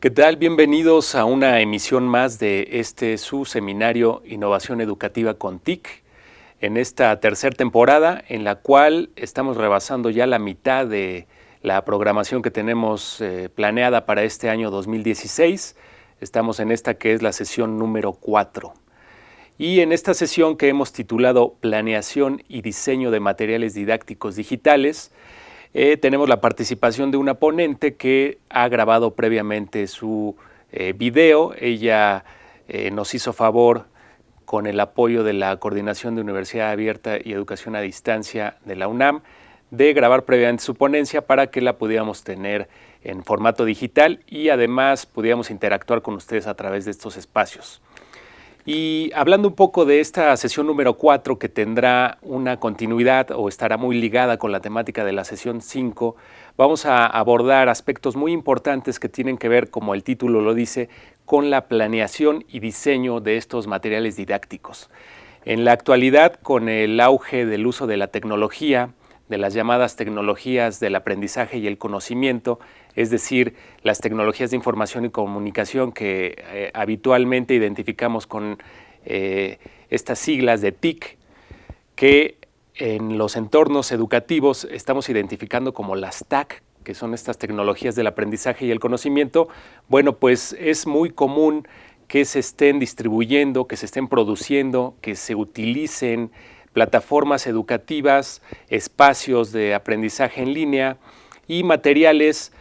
¿Qué tal? Bienvenidos a una emisión más de su seminario Innovación Educativa con TIC, en esta tercera temporada en la cual estamos rebasando ya la mitad de la programación que tenemos planeada para este año 2016. Estamos en esta que es la sesión número 4. Y en esta sesión que hemos titulado Planeación y Diseño de Materiales Didácticos Digitales, tenemos la participación de una ponente que ha grabado previamente su video. Ella nos hizo favor, con el apoyo de la Coordinación de Universidad Abierta y Educación a Distancia de la UNAM, de grabar previamente su ponencia para que la pudiéramos tener en formato digital y además pudiéramos interactuar con ustedes a través de estos espacios. Y hablando un poco de esta sesión número 4, que tendrá una continuidad o estará muy ligada con la temática de la sesión 5, vamos a abordar aspectos muy importantes que tienen que ver, como el título lo dice, con la planeación y diseño de estos materiales didácticos. En la actualidad, con el auge del uso de la tecnología, de las llamadas tecnologías del aprendizaje y el conocimiento, es decir, las tecnologías de información y comunicación que habitualmente identificamos con estas siglas de TIC, que en los entornos educativos estamos identificando como las TAC, que son estas tecnologías del aprendizaje y el conocimiento. Bueno, pues es muy común que se estén distribuyendo, que se estén produciendo, que se utilicen plataformas educativas, espacios de aprendizaje en línea y materiales,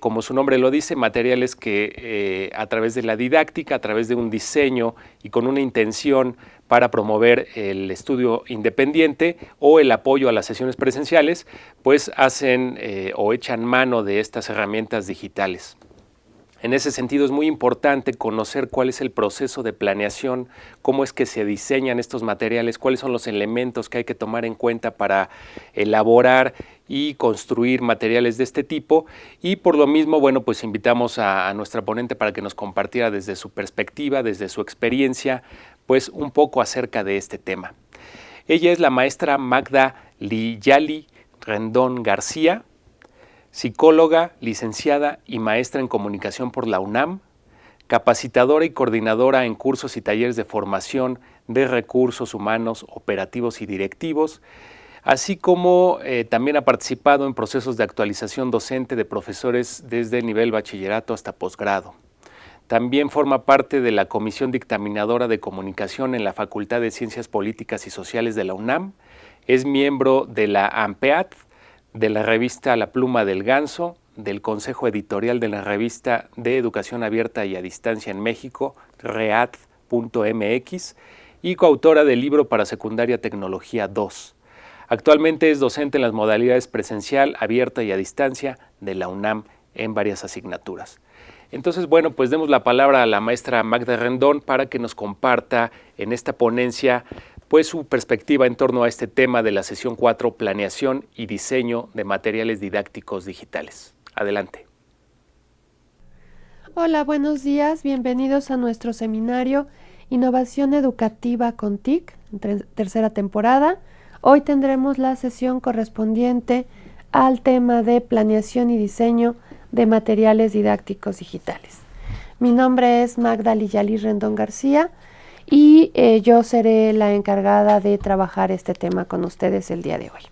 como su nombre lo dice, materiales que a través de la didáctica, a través de un diseño y con una intención para promover el estudio independiente o el apoyo a las sesiones presenciales, pues hacen o echan mano de estas herramientas digitales. En ese sentido es muy importante conocer cuál es el proceso de planeación, cómo es que se diseñan estos materiales, cuáles son los elementos que hay que tomar en cuenta para elaborar y construir materiales de este tipo. Y por lo mismo, bueno, pues invitamos a nuestra ponente para que nos compartiera desde su perspectiva, desde su experiencia, pues un poco acerca de este tema. Ella es la maestra Magda Liyali Rendón García, psicóloga, licenciada y maestra en comunicación por la UNAM, capacitadora y coordinadora en cursos y talleres de formación de recursos humanos, operativos y directivos, así como también ha participado en procesos de actualización docente de profesores desde el nivel bachillerato hasta posgrado. También forma parte de la Comisión Dictaminadora de Comunicación en la Facultad de Ciencias Políticas y Sociales de la UNAM, es miembro de la AMPEAD, de la revista La Pluma del Ganso, del Consejo Editorial de la Revista de Educación Abierta y a Distancia en México, read.mx, y coautora del libro para secundaria Tecnología 2. Actualmente es docente en las modalidades presencial, abierta y a distancia de la UNAM en varias asignaturas. Entonces, bueno, pues demos la palabra a la maestra Magda Rendón para que nos comparta en esta ponencia pues su perspectiva en torno a este tema de la sesión 4, planeación y diseño de materiales didácticos digitales. Adelante. Hola, buenos días, bienvenidos a nuestro seminario Innovación Educativa con TIC, tercera temporada. Hoy tendremos la sesión correspondiente al tema de planeación y diseño de materiales didácticos digitales. Mi nombre es Magda Liyali Rendón García y yo seré la encargada de trabajar este tema con ustedes el día de hoy.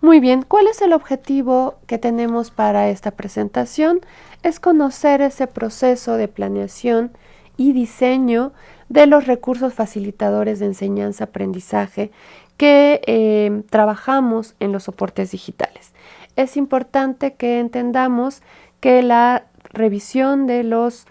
Muy bien, ¿cuál es el objetivo que tenemos para esta presentación? Es conocer ese proceso de planeación y diseño de los recursos facilitadores de enseñanza-aprendizaje que trabajamos en los soportes digitales. Es importante que entendamos que la revisión de los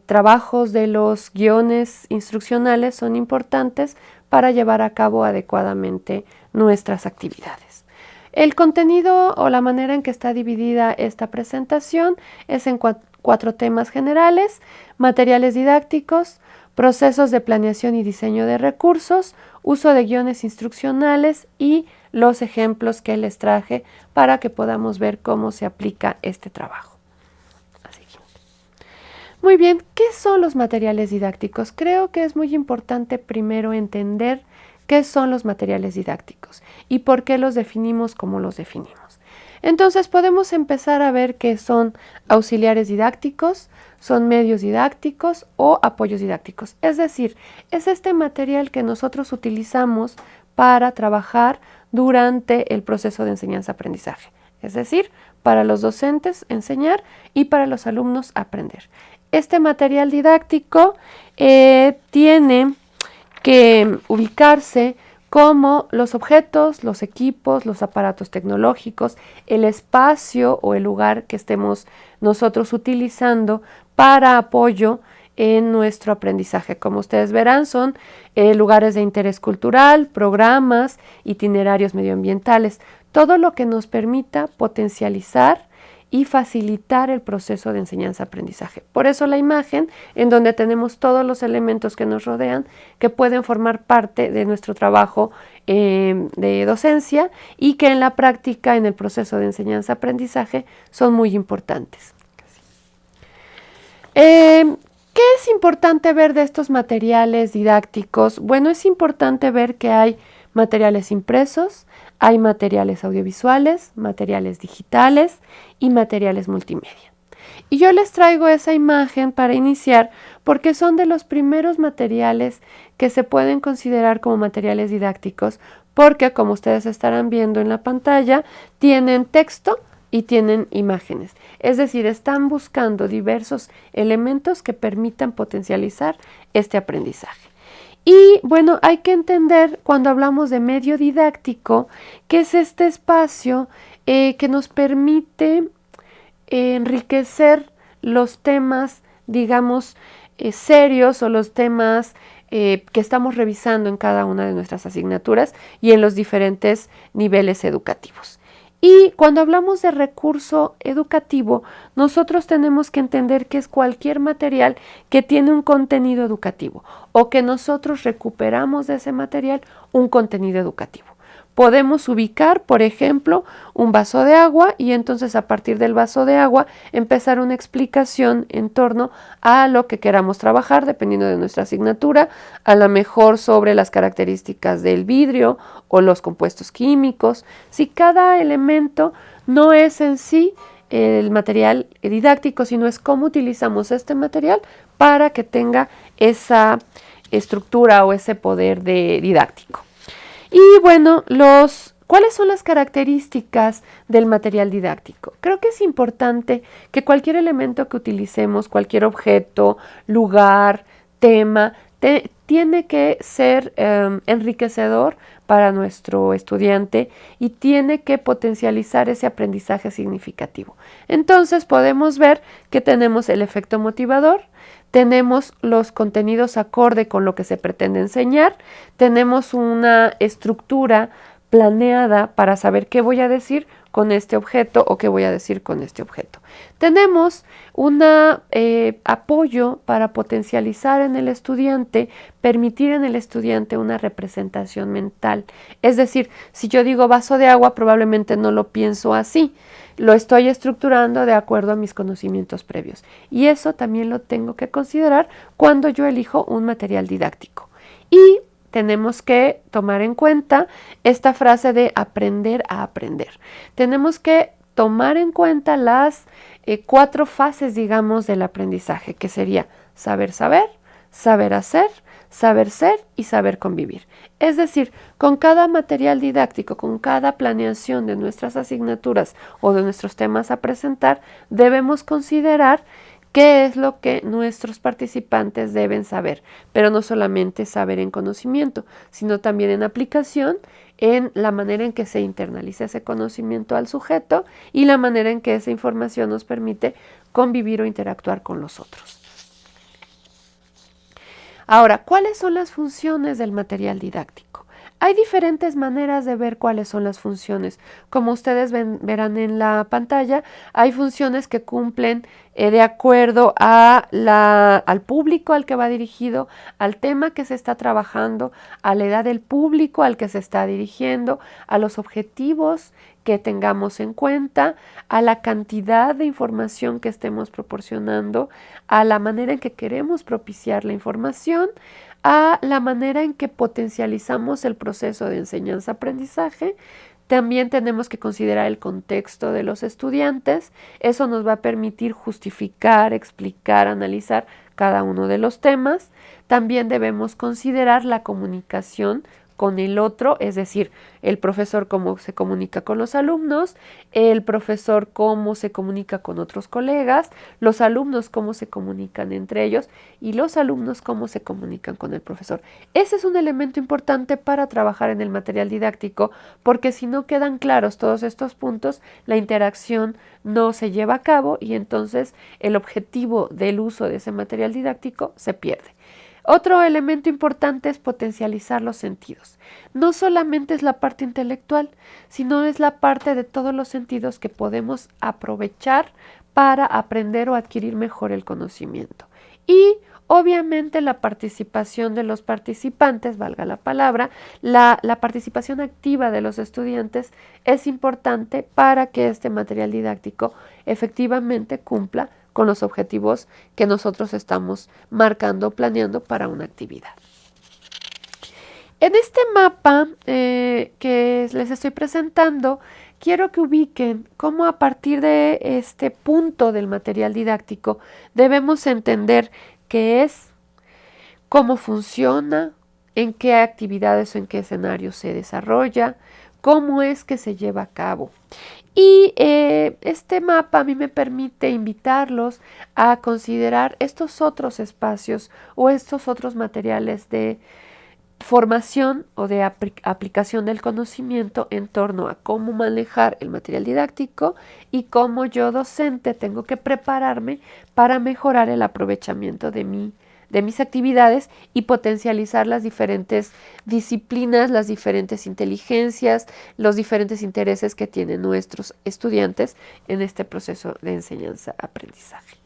trabajos de los guiones instruccionales son importantes para llevar a cabo adecuadamente nuestras actividades. El contenido o la manera en que está dividida esta presentación es en cuatro temas generales: materiales didácticos, procesos de planeación y diseño de recursos, uso de guiones instruccionales y los ejemplos que les traje para que podamos ver cómo se aplica este trabajo. Muy bien, ¿qué son los materiales didácticos? Creo que es muy importante primero entender qué son los materiales didácticos y por qué los definimos como los definimos. Entonces podemos empezar a ver que son auxiliares didácticos, son medios didácticos o apoyos didácticos. Es decir, es este material que nosotros utilizamos para trabajar durante el proceso de enseñanza-aprendizaje. Es decir, para los docentes enseñar y para los alumnos aprender. Este material didáctico tiene que ubicarse como los objetos, los equipos, los aparatos tecnológicos, el espacio o el lugar que estemos nosotros utilizando para apoyo en nuestro aprendizaje. Como ustedes verán, son lugares de interés cultural, programas, itinerarios medioambientales, todo lo que nos permita potencializar y facilitar el proceso de enseñanza-aprendizaje. Por eso la imagen, en donde tenemos todos los elementos que nos rodean, que pueden formar parte de nuestro trabajo de docencia y que en la práctica, en el proceso de enseñanza-aprendizaje, son muy importantes. ¿Qué es importante ver de estos materiales didácticos? Bueno, es importante ver que hay materiales impresos, hay materiales audiovisuales, materiales digitales y materiales multimedia. Y yo les traigo esa imagen para iniciar porque son de los primeros materiales que se pueden considerar como materiales didácticos porque, como ustedes estarán viendo en la pantalla, tienen texto y tienen imágenes. Es decir, están buscando diversos elementos que permitan potencializar este aprendizaje. Y bueno, hay que entender cuando hablamos de medio didáctico, que es este espacio que nos permite enriquecer los temas, digamos, serios o los temas que estamos revisando en cada una de nuestras asignaturas y en los diferentes niveles educativos. Y cuando hablamos de recurso educativo, nosotros tenemos que entender que es cualquier material que tiene un contenido educativo o que nosotros recuperamos de ese material un contenido educativo. Podemos ubicar, por ejemplo, un vaso de agua y entonces a partir del vaso de agua empezar una explicación en torno a lo que queramos trabajar dependiendo de nuestra asignatura, a lo mejor sobre las características del vidrio o los compuestos químicos. Si cada elemento no es en sí el material didáctico, sino es cómo utilizamos este material para que tenga esa estructura o ese poder didáctico. Y bueno, ¿cuáles son las características del material didáctico? Creo que es importante que cualquier elemento que utilicemos, cualquier objeto, lugar, tema, tiene que ser enriquecedor para nuestro estudiante y tiene que potencializar ese aprendizaje significativo. Entonces podemos ver que tenemos el efecto motivador, tenemos los contenidos acorde con lo que se pretende enseñar, tenemos una estructura planeada para saber qué voy a decir con este objeto o qué voy a decir con este objeto. Tenemos un apoyo para potencializar en el estudiante, permitir en el estudiante una representación mental. Es decir, si yo digo vaso de agua, probablemente no lo pienso así. Lo estoy estructurando de acuerdo a mis conocimientos previos. Y eso también lo tengo que considerar cuando yo elijo un material didáctico. Y tenemos que tomar en cuenta esta frase de aprender a aprender. Tenemos que tomar en cuenta las 4 fases, digamos, del aprendizaje, que sería saber saber, saber hacer, saber ser y saber convivir. Es decir, con cada material didáctico, con cada planeación de nuestras asignaturas o de nuestros temas a presentar, debemos considerar qué es lo que nuestros participantes deben saber, pero no solamente saber en conocimiento, sino también en aplicación, en la manera en que se internaliza ese conocimiento al sujeto y la manera en que esa información nos permite convivir o interactuar con los otros. Ahora, ¿cuáles son las funciones del material didáctico? Hay diferentes maneras de ver cuáles son las funciones. Como ustedes verán en la pantalla, hay funciones que cumplen de acuerdo al público al que va dirigido, al tema que se está trabajando, a la edad del público al que se está dirigiendo, a los objetivos que tengamos en cuenta, a la cantidad de información que estemos proporcionando, a la manera en que queremos propiciar la información, a la manera en que potencializamos el proceso de enseñanza-aprendizaje, También tenemos que considerar el contexto de los estudiantes. Eso nos va a permitir justificar, explicar, analizar cada uno de los temas. También debemos considerar la comunicación con el otro, es decir, el profesor cómo se comunica con los alumnos, el profesor cómo se comunica con otros colegas, los alumnos cómo se comunican entre ellos y los alumnos cómo se comunican con el profesor. Ese es un elemento importante para trabajar en el material didáctico, porque si no quedan claros todos estos puntos, la interacción no se lleva a cabo y entonces el objetivo del uso de ese material didáctico se pierde. Otro elemento importante es potencializar los sentidos. No solamente es la parte intelectual, sino es la parte de todos los sentidos que podemos aprovechar para aprender o adquirir mejor el conocimiento. Y obviamente la participación de los participantes, valga la palabra, la participación activa de los estudiantes es importante para que este material didáctico efectivamente cumpla con los objetivos que nosotros estamos marcando, planeando para una actividad. En este mapa que les estoy presentando, quiero que ubiquen cómo a partir de este punto del material didáctico debemos entender qué es, cómo funciona, en qué actividades o en qué escenarios se desarrolla, cómo es que se lleva a cabo. Y este mapa a mí me permite invitarlos a considerar estos otros espacios o estos otros materiales de formación o de aplicación del conocimiento en torno a cómo manejar el material didáctico y cómo yo docente tengo que prepararme para mejorar el aprovechamiento de mis actividades y potencializar las diferentes disciplinas, las diferentes inteligencias, los diferentes intereses que tienen nuestros estudiantes en este proceso de enseñanza-aprendizaje.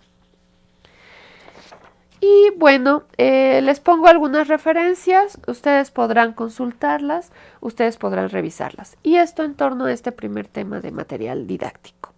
Y bueno, les pongo algunas referencias, ustedes podrán consultarlas, ustedes podrán revisarlas. Y esto en torno a este primer tema de material didáctico.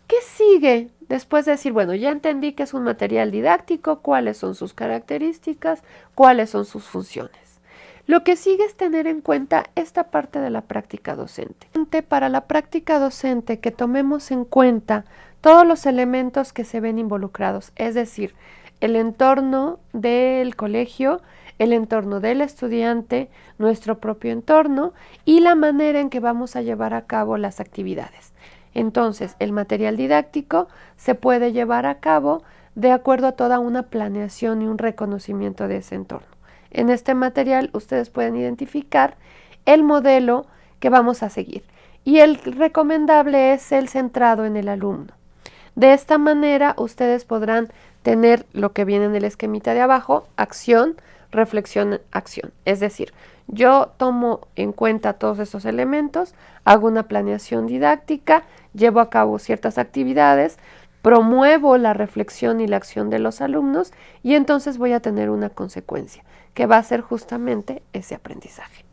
¿Qué sigue después de decir, bueno, ya entendí que es un material didáctico, cuáles son sus características, cuáles son sus funciones? Lo que sigue es tener en cuenta esta parte de la práctica docente. Para la práctica docente, que tomemos en cuenta todos los elementos que se ven involucrados, es decir, el entorno del colegio, el entorno del estudiante, nuestro propio entorno y la manera en que vamos a llevar a cabo las actividades. Entonces, el material didáctico se puede llevar a cabo de acuerdo a toda una planeación y un reconocimiento de ese entorno. En este material ustedes pueden identificar el modelo que vamos a seguir y el recomendable es el centrado en el alumno. De esta manera ustedes podrán tener lo que viene en el esquemita de abajo, acción, reflexión, acción. Es decir, yo tomo en cuenta todos estos elementos, hago una planeación didáctica, llevo a cabo ciertas actividades, promuevo la reflexión y la acción de los alumnos y entonces voy a tener una consecuencia, que va a ser justamente ese aprendizaje.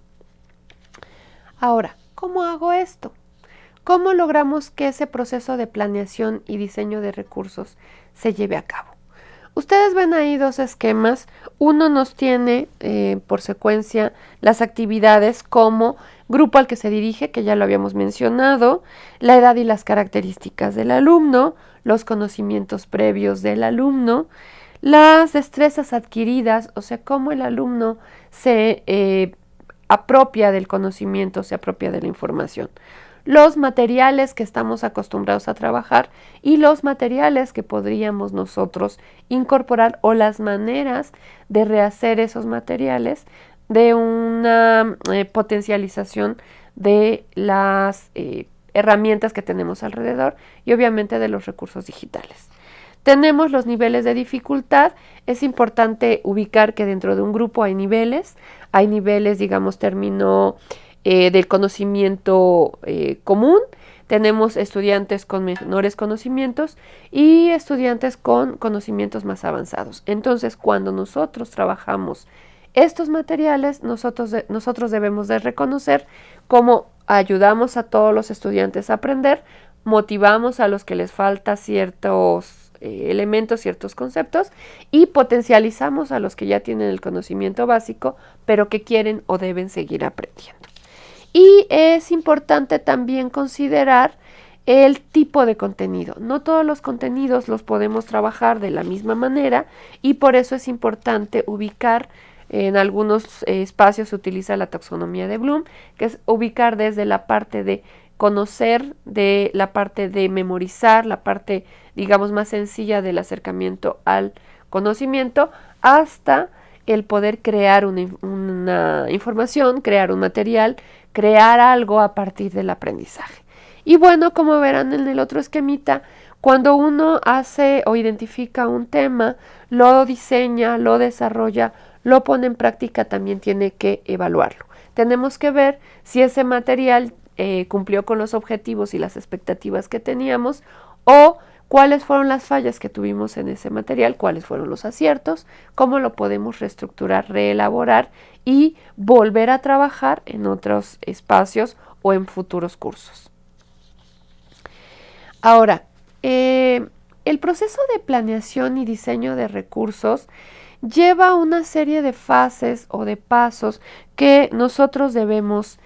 Ahora, ¿cómo hago esto? ¿Cómo logramos que ese proceso de planeación y diseño de recursos se lleve a cabo? Ustedes ven ahí dos esquemas. Uno nos tiene por secuencia las actividades como grupo al que se dirige, que ya lo habíamos mencionado, la edad y las características del alumno, los conocimientos previos del alumno, las destrezas adquiridas, o sea, cómo el alumno se apropia del conocimiento, se apropia de la información. Los materiales que estamos acostumbrados a trabajar y los materiales que podríamos nosotros incorporar o las maneras de rehacer esos materiales de una potencialización de las herramientas que tenemos alrededor y obviamente de los recursos digitales. Tenemos los niveles de dificultad. Es importante ubicar que dentro de un grupo hay niveles, digamos, término del conocimiento común, tenemos estudiantes con menores conocimientos y estudiantes con conocimientos más avanzados. Entonces, cuando nosotros trabajamos estos materiales, nosotros debemos de reconocer cómo ayudamos a todos los estudiantes a aprender, motivamos a los que les falta ciertos elementos, ciertos conceptos y potencializamos a los que ya tienen el conocimiento básico, pero que quieren o deben seguir aprendiendo. Y es importante también considerar el tipo de contenido. No todos los contenidos los podemos trabajar de la misma manera y por eso es importante ubicar. En algunos espacios se utiliza la taxonomía de Bloom, que es ubicar desde la parte de conocer, de la parte de memorizar, la parte, digamos, más sencilla del acercamiento al conocimiento, hasta el poder crear una información, crear un material, crear algo a partir del aprendizaje. Y bueno, como verán en el otro esquemita, cuando uno hace o identifica un tema, lo diseña, lo desarrolla, lo pone en práctica, también tiene que evaluarlo. Tenemos que ver si ese material cumplió con los objetivos y las expectativas que teníamos, o cuáles fueron las fallas que tuvimos en ese material, cuáles fueron los aciertos, cómo lo podemos reestructurar, reelaborar y volver a trabajar en otros espacios o en futuros cursos. Ahora, el proceso de planeación y diseño de recursos lleva una serie de fases o de pasos que nosotros debemos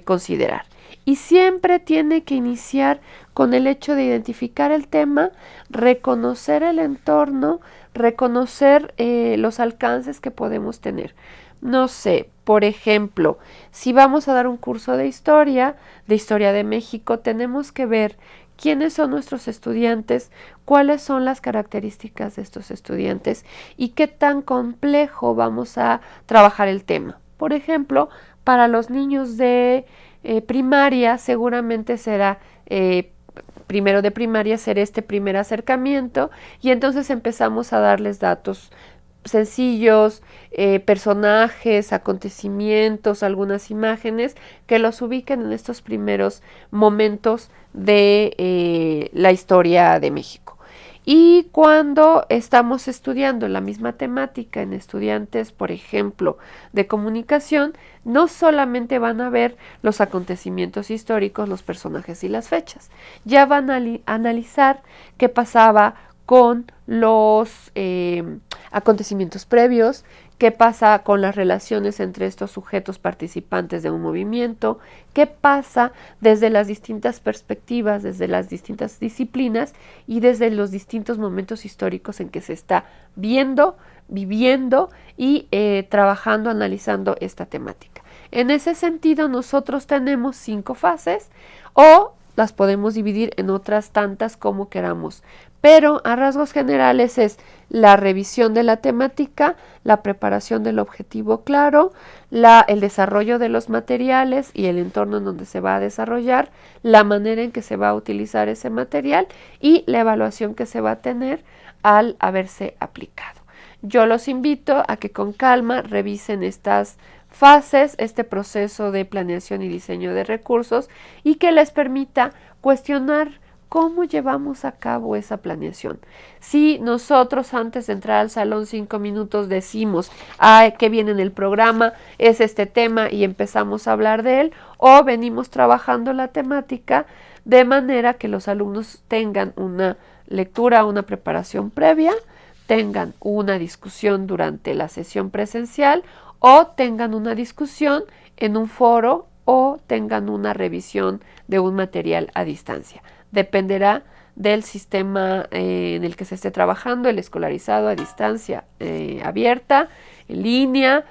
considerar. Y siempre tiene que iniciar con el hecho de identificar el tema, reconocer el entorno, reconocer los alcances que podemos tener. No sé, por ejemplo, si vamos a dar un curso de historia de México, tenemos que ver quiénes son nuestros estudiantes, cuáles son las características de estos estudiantes y qué tan complejo vamos a trabajar el tema. Por ejemplo, para los niños de primaria seguramente será primero de primaria será este primer acercamiento y entonces empezamos a darles datos sencillos, personajes, acontecimientos, algunas imágenes que los ubiquen en estos primeros momentos de la historia de México. Y cuando estamos estudiando la misma temática en estudiantes, por ejemplo, de comunicación, no solamente van a ver los acontecimientos históricos, los personajes y las fechas, ya van a analizar qué pasaba con los acontecimientos previos, qué pasa con las relaciones entre estos sujetos participantes de un movimiento, qué pasa desde las distintas perspectivas, desde las distintas disciplinas y desde los distintos momentos históricos en que se está viendo, viviendo y trabajando, analizando esta temática. En ese sentido, nosotros tenemos 5 fases o las podemos dividir en otras tantas como queramos, pero a rasgos generales es la revisión de la temática, la preparación del objetivo claro, el desarrollo de los materiales y el entorno en donde se va a desarrollar, la manera en que se va a utilizar ese material y la evaluación que se va a tener al haberse aplicado. Yo los invito a que con calma revisen estas fases, este proceso de planeación y diseño de recursos y que les permita cuestionar cómo llevamos a cabo esa planeación. Si nosotros antes de entrar al salón 5 minutos decimos, ¿qué viene en el programa? Es este tema y empezamos a hablar de él, o venimos trabajando la temática de manera que los alumnos tengan una lectura, una preparación previa, tengan una discusión durante la sesión presencial o tengan una discusión en un foro o tengan una revisión de un material a distancia. Dependerá del sistema en el que se esté trabajando, el escolarizado a distancia abierta, en línea,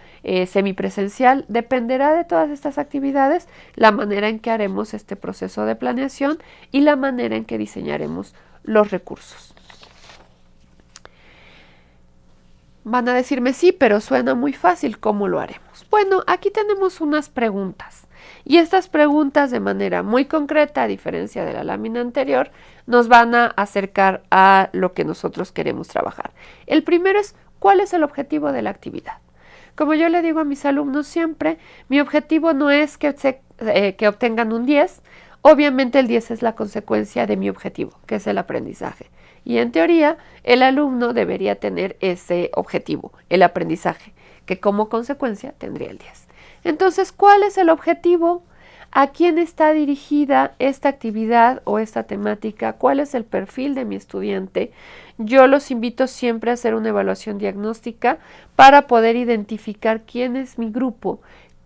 semipresencial. Dependerá de todas estas actividades la manera en que haremos este proceso de planeación y la manera en que diseñaremos los recursos. Van a decirme, sí, pero suena muy fácil, ¿cómo lo haremos? Bueno, aquí tenemos unas preguntas y estas preguntas de manera muy concreta, a diferencia de la lámina anterior, nos van a acercar a lo que nosotros queremos trabajar. El primero es, ¿cuál es el objetivo de la actividad? Como yo le digo a mis alumnos siempre, mi objetivo no es que obtengan un 10, obviamente el 10 es la consecuencia de mi objetivo, que es el aprendizaje. Y en teoría, el alumno debería tener ese objetivo, el aprendizaje, que como consecuencia tendría el 10. Entonces, ¿cuál es el objetivo? ¿A quién está dirigida esta actividad o esta temática? ¿Cuál es el perfil de mi estudiante? Yo los invito siempre a hacer una evaluación diagnóstica para poder identificar quién es mi grupo,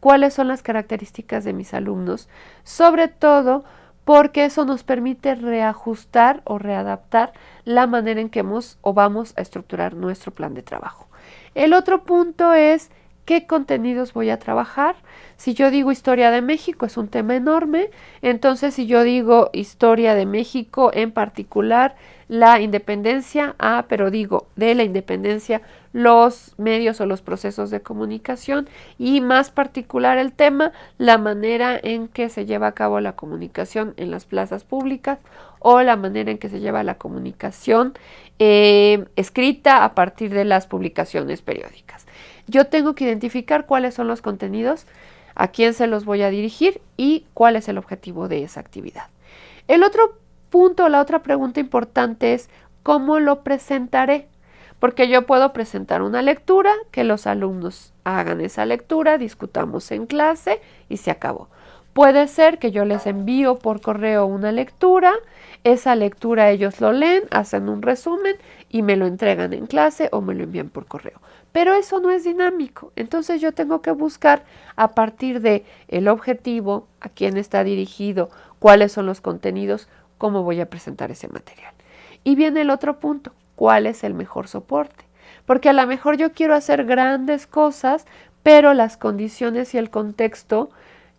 cuáles son las características de mis alumnos, sobre todo porque eso nos permite reajustar o readaptar la manera en que vamos a estructurar nuestro plan de trabajo. El otro punto es qué contenidos voy a trabajar. Si yo digo historia de México, es un tema enorme. Entonces, si yo digo historia de México, en particular la independencia, pero digo de la independencia, los medios o los procesos de comunicación y más particular el tema, la manera en que se lleva a cabo la comunicación en las plazas públicas o la manera en que se lleva la comunicación escrita a partir de las publicaciones periódicas. Yo tengo que identificar cuáles son los contenidos, a quién se los voy a dirigir y cuál es el objetivo de esa actividad. El otro punto, la otra pregunta importante es cómo lo presentaré, porque yo puedo presentar una lectura, que los alumnos hagan esa lectura, discutamos en clase y se acabó. Puede ser que yo les envío por correo una lectura, esa lectura ellos lo leen, hacen un resumen y me lo entregan en clase o me lo envían por correo. Pero eso no es dinámico, entonces yo tengo que buscar a partir de el objetivo, a quién está dirigido, cuáles son los contenidos, cómo voy a presentar ese material. Y viene el otro punto, ¿cuál es el mejor soporte? Porque a lo mejor yo quiero hacer grandes cosas, pero las condiciones y el contexto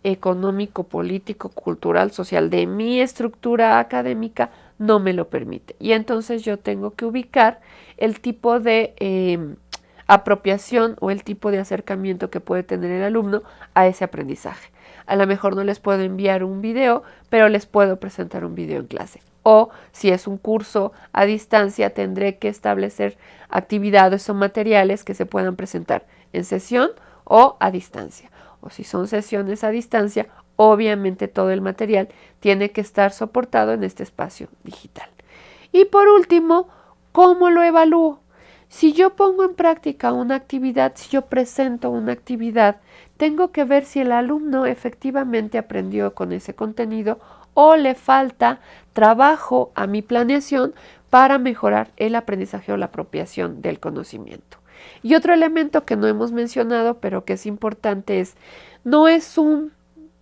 económico, político, cultural, social de mi estructura académica no me lo permite. Y entonces yo tengo que ubicar el tipo de apropiación o el tipo de acercamiento que puede tener el alumno a ese aprendizaje. A lo mejor no les puedo enviar un video, pero les puedo presentar un video en clase. O si es un curso a distancia, tendré que establecer actividades o materiales que se puedan presentar en sesión o a distancia. O si son sesiones a distancia, obviamente todo el material tiene que estar soportado en este espacio digital. Y por último, ¿cómo lo evalúo? Si yo pongo en práctica una actividad, si yo presento una actividad, tengo que ver si el alumno efectivamente aprendió con ese contenido o le falta trabajo a mi planeación para mejorar el aprendizaje o la apropiación del conocimiento. Y otro elemento que no hemos mencionado, pero que es importante, no es un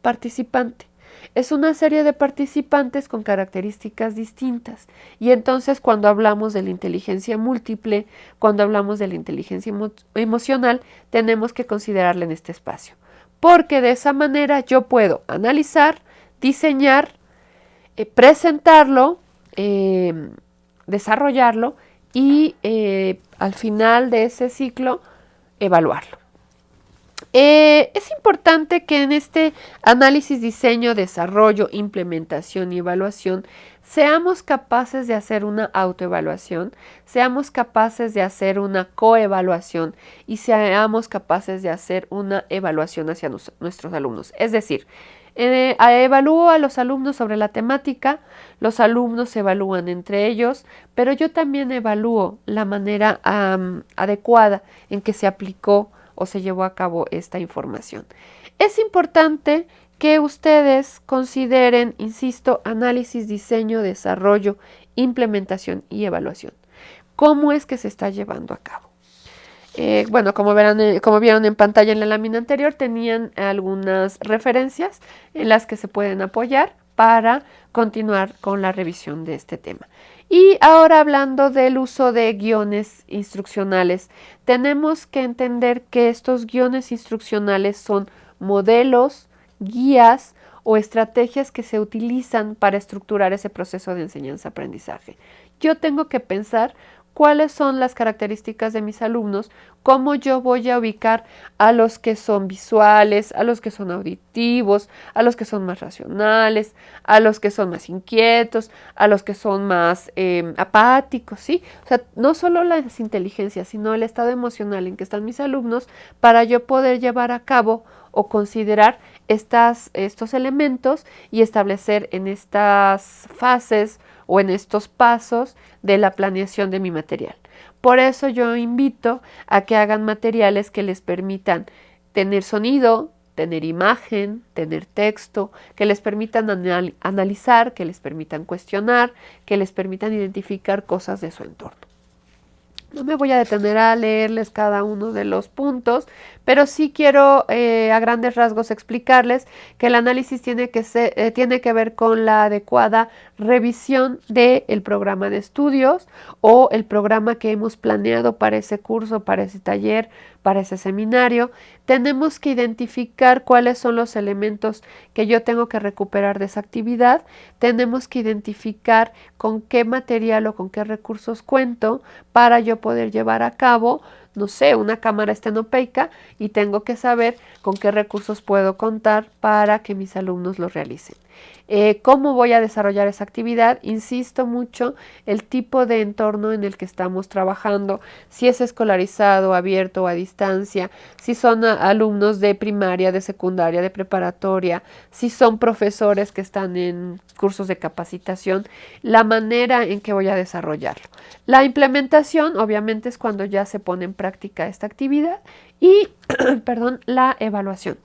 participante, es una serie de participantes con características distintas. Y entonces cuando hablamos de la inteligencia múltiple, cuando hablamos de la inteligencia emocional, tenemos que considerarla en este espacio. Porque de esa manera yo puedo analizar, diseñar, presentarlo, desarrollarlo y al final de ese ciclo evaluarlo. Es importante que en este análisis, diseño, desarrollo, implementación y evaluación seamos capaces de hacer una autoevaluación, seamos capaces de hacer una coevaluación y seamos capaces de hacer una evaluación hacia nuestros alumnos. Es decir, evalúo a los alumnos sobre la temática, los alumnos se evalúan entre ellos, pero yo también evalúo la manera adecuada en que se aplicó o se llevó a cabo esta información. Es importante que ustedes consideren, insisto, análisis, diseño, desarrollo, implementación y evaluación. ¿Cómo es que se está llevando a cabo? Como vieron en pantalla en la lámina anterior, tenían algunas referencias en las que se pueden apoyar para continuar con la revisión de este tema. Y ahora hablando del uso de guiones instruccionales, tenemos que entender que estos guiones instruccionales son modelos, guías o estrategias que se utilizan para estructurar ese proceso de enseñanza-aprendizaje. Yo tengo que pensar cuáles son las características de mis alumnos, cómo yo voy a ubicar a los que son visuales, a los que son auditivos, a los que son más racionales, a los que son más inquietos, a los que son más apáticos, ¿sí? O sea, no solo las inteligencias, sino el estado emocional en que están mis alumnos para yo poder llevar a cabo o considerar estos elementos y establecer en estas fases o en estos pasos de la planeación de mi material. Por eso yo invito a que hagan materiales que les permitan tener sonido, tener imagen, tener texto, que les permitan analizar, que les permitan cuestionar, que les permitan identificar cosas de su entorno. No me voy a detener a leerles cada uno de los puntos, pero sí quiero a grandes rasgos explicarles que el análisis tiene que ver con la adecuada revisión del programa de estudios o el programa que hemos planeado para ese curso, para ese taller, para ese seminario. Tenemos que identificar cuáles son los elementos que yo tengo que recuperar de esa actividad. Tenemos que identificar con qué material o con qué recursos cuento para yo poder llevar a cabo, no sé, una cámara estenopeica, y tengo que saber con qué recursos puedo contar para que mis alumnos lo realicen. ¿Cómo voy a desarrollar esa actividad? Insisto mucho, el tipo de entorno en el que estamos trabajando, si es escolarizado, abierto o a distancia, si son alumnos de primaria, de secundaria, de preparatoria, si son profesores que están en cursos de capacitación, la manera en que voy a desarrollarlo. La implementación, obviamente, es cuando ya se pone en práctica esta actividad y, perdón, la evaluación.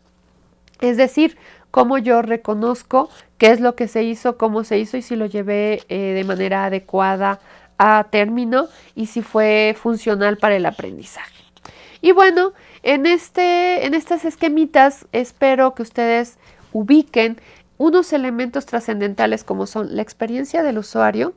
Es decir, cómo yo reconozco qué es lo que se hizo, cómo se hizo y si lo llevé de manera adecuada a término y si fue funcional para el aprendizaje. Y bueno, en estas esquemitas espero que ustedes ubiquen unos elementos trascendentales como son la experiencia del usuario,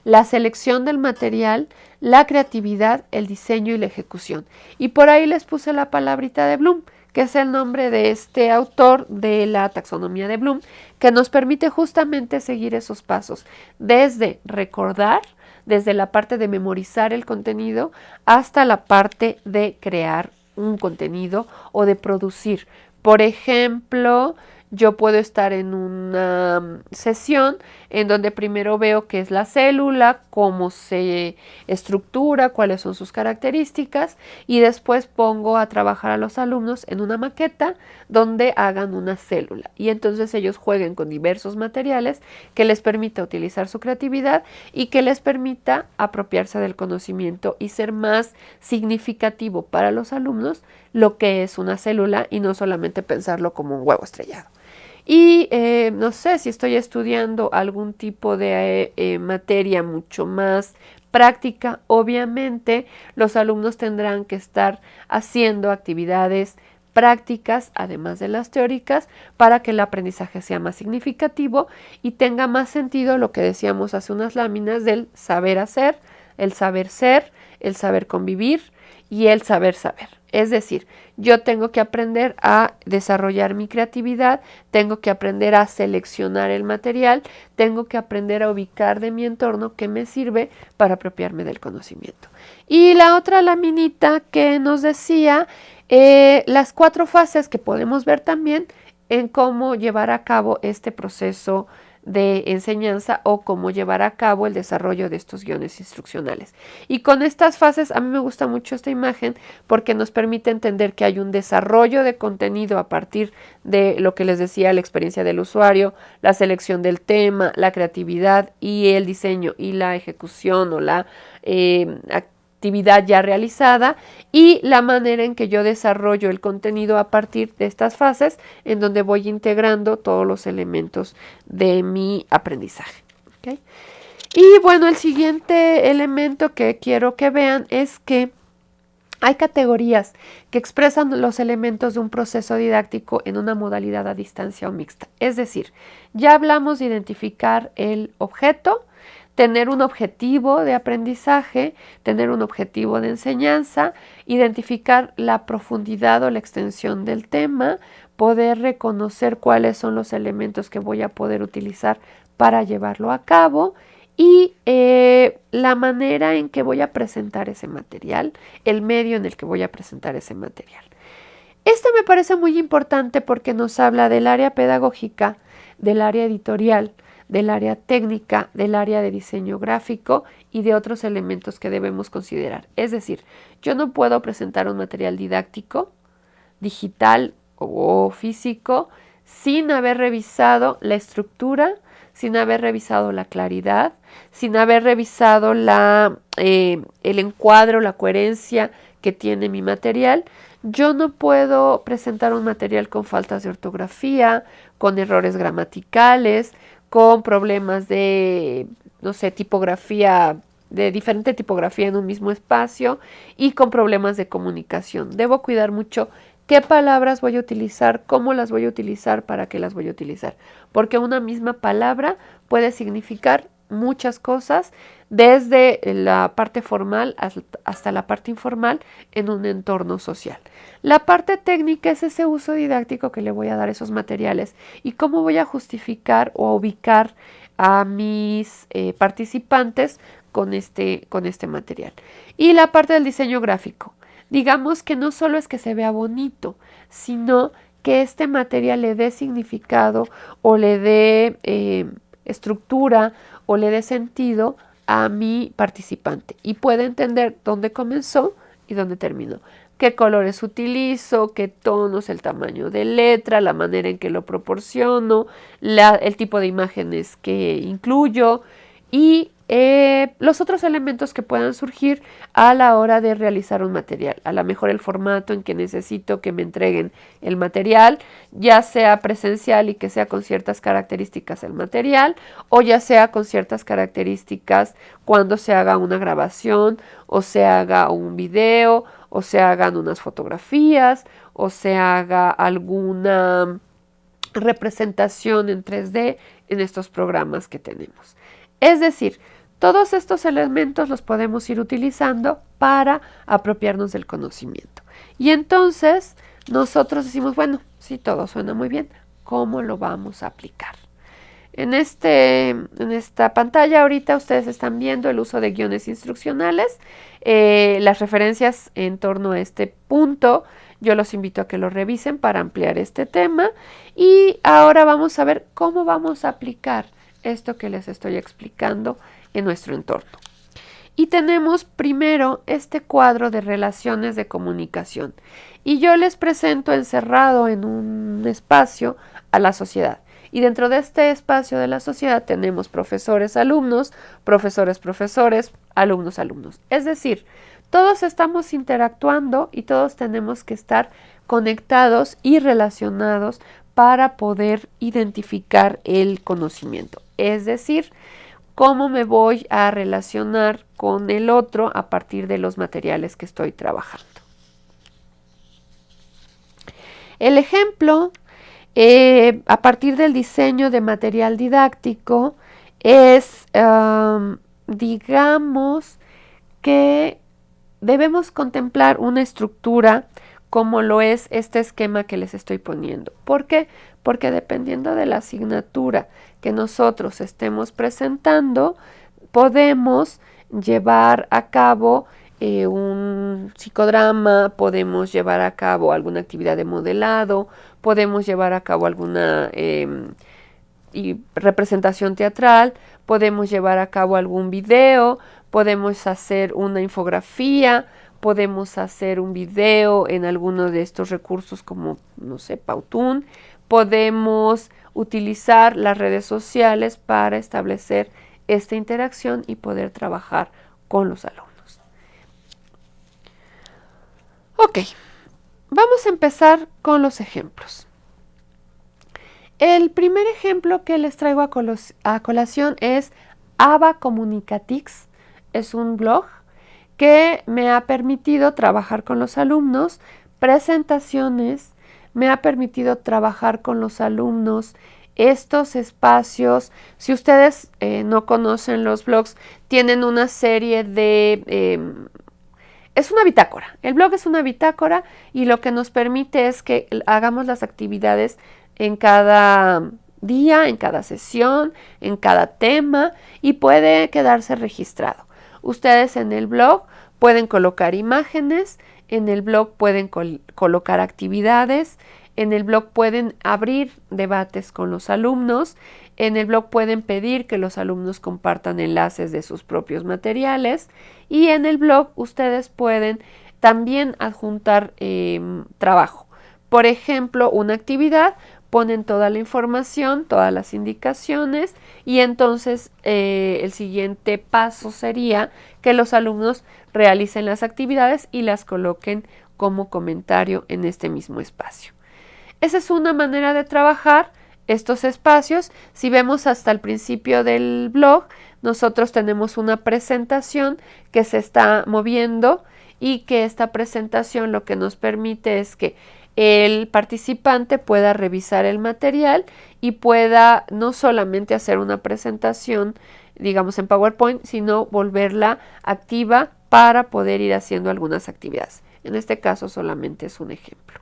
la selección del material, la creatividad, el diseño y la ejecución. Y por ahí les puse la palabrita de Bloom, que es el nombre de este autor de la taxonomía de Bloom, que nos permite justamente seguir esos pasos, desde recordar, desde la parte de memorizar el contenido, hasta la parte de crear un contenido o de producir. Por ejemplo, yo puedo estar en una sesión en donde primero veo qué es la célula, cómo se estructura, cuáles son sus características y después pongo a trabajar a los alumnos en una maqueta donde hagan una célula y entonces ellos jueguen con diversos materiales que les permita utilizar su creatividad y que les permita apropiarse del conocimiento y ser más significativo para los alumnos lo que es una célula y no solamente pensarlo como un huevo estrellado. Y no sé si estoy estudiando algún tipo de materia mucho más práctica, obviamente los alumnos tendrán que estar haciendo actividades prácticas, además de las teóricas, para que el aprendizaje sea más significativo y tenga más sentido lo que decíamos hace unas láminas del saber hacer, el saber ser, el saber convivir y el saber saber. Es decir, yo tengo que aprender a desarrollar mi creatividad, tengo que aprender a seleccionar el material, tengo que aprender a ubicar de mi entorno qué me sirve para apropiarme del conocimiento. Y la otra laminita que nos decía las 4 fases que podemos ver también en cómo llevar a cabo este proceso de enseñanza o cómo llevar a cabo el desarrollo de estos guiones instruccionales. Y con estas fases a mí me gusta mucho esta imagen porque nos permite entender que hay un desarrollo de contenido a partir de lo que les decía, la experiencia del usuario, la selección del tema, la creatividad y el diseño y la ejecución o la actividad ya realizada y la manera en que yo desarrollo el contenido a partir de estas fases en donde voy integrando todos los elementos de mi aprendizaje. ¿Okay? Y bueno, el siguiente elemento que quiero que vean es que hay categorías que expresan los elementos de un proceso didáctico en una modalidad a distancia o mixta. Es decir, ya hablamos de identificar el objeto, tener un objetivo de aprendizaje, tener un objetivo de enseñanza, identificar la profundidad o la extensión del tema, poder reconocer cuáles son los elementos que voy a poder utilizar para llevarlo a cabo y la manera en que voy a presentar ese material, el medio en el que voy a presentar ese material. Esto me parece muy importante porque nos habla del área pedagógica, del área editorial, del área técnica, del área de diseño gráfico y de otros elementos que debemos considerar. Es decir, yo no puedo presentar un material didáctico, digital o físico, sin haber revisado la estructura, sin haber revisado la claridad, sin haber revisado el encuadro, la coherencia que tiene mi material. Yo no puedo presentar un material con faltas de ortografía, con errores gramaticales, con problemas de, no sé, tipografía, de diferente tipografía en un mismo espacio y con problemas de comunicación. Debo cuidar mucho qué palabras voy a utilizar, cómo las voy a utilizar, para qué las voy a utilizar. Porque una misma palabra puede significar muchas cosas, desde la parte formal hasta la parte informal en un entorno social. La parte técnica es ese uso didáctico que le voy a dar a esos materiales y cómo voy a justificar o ubicar a mis participantes con este material. Y la parte del diseño gráfico. Digamos que no solo es que se vea bonito, sino que este material le dé significado o le dé estructura o le dé sentido a mi participante y puede entender dónde comenzó y dónde terminó. Qué colores utilizo, qué tonos, el tamaño de letra, la manera en que lo proporciono, el tipo de imágenes que incluyo y los otros elementos que puedan surgir a la hora de realizar un material. A lo mejor el formato en que necesito que me entreguen el material, ya sea presencial y que sea con ciertas características el material, o ya sea con ciertas características cuando se haga una grabación, o se haga un video, o se hagan unas fotografías, o se haga alguna representación en 3D en estos programas que tenemos. Es decir, todos estos elementos los podemos ir utilizando para apropiarnos del conocimiento. Y entonces nosotros decimos, bueno, sí, todo suena muy bien, ¿cómo lo vamos a aplicar? En esta pantalla ahorita ustedes están viendo el uso de guiones instruccionales, las referencias en torno a este punto. Yo los invito a que lo revisen para ampliar este tema. Y ahora vamos a ver cómo vamos a aplicar esto que les estoy explicando en nuestro entorno. Y tenemos primero este cuadro de relaciones de comunicación. Y yo les presento encerrado en un espacio a la sociedad. Y dentro de este espacio de la sociedad tenemos profesores, alumnos, profesores, alumnos, alumnos. Es decir, todos estamos interactuando y todos tenemos que estar conectados y relacionados para poder identificar el conocimiento. Es decir, cómo me voy a relacionar con el otro a partir de los materiales que estoy trabajando. El ejemplo, a partir del diseño de material didáctico, es, digamos, que debemos contemplar una estructura como lo es este esquema que les estoy poniendo. ¿Por qué? Porque dependiendo de la asignatura que nosotros estemos presentando, podemos llevar a cabo un psicodrama, podemos llevar a cabo alguna actividad de modelado, podemos llevar a cabo alguna representación teatral, podemos llevar a cabo algún video, podemos hacer una infografía, podemos hacer un video en alguno de estos recursos como, no sé, Powtoon. Podemos utilizar las redes sociales para establecer esta interacción y poder trabajar con los alumnos. Ok, vamos a empezar con los ejemplos. El primer ejemplo que les traigo a colación es Ava Comunicatix. Es un blog que me ha permitido trabajar con los alumnos, presentaciones, me ha permitido trabajar con los alumnos estos espacios. Si ustedes no conocen los blogs, tienen una serie de... es una bitácora. El blog es una bitácora y lo que nos permite es que hagamos las actividades en cada día, en cada sesión, en cada tema y puede quedarse registrado. Ustedes en el blog pueden colocar imágenes, en el blog pueden colocar actividades, en el blog pueden abrir debates con los alumnos, en el blog pueden pedir que los alumnos compartan enlaces de sus propios materiales y en el blog ustedes pueden también adjuntar trabajo. Por ejemplo, una actividad, ponen toda la información, todas las indicaciones y entonces el siguiente paso sería que los alumnos realicen las actividades y las coloquen como comentario en este mismo espacio. Esa es una manera de trabajar estos espacios. Si vemos hasta el principio del blog, nosotros tenemos una presentación que se está moviendo y que esta presentación lo que nos permite es que el participante pueda revisar el material y pueda no solamente hacer una presentación, digamos en PowerPoint, sino volverla activa para poder ir haciendo algunas actividades. En este caso solamente es un ejemplo.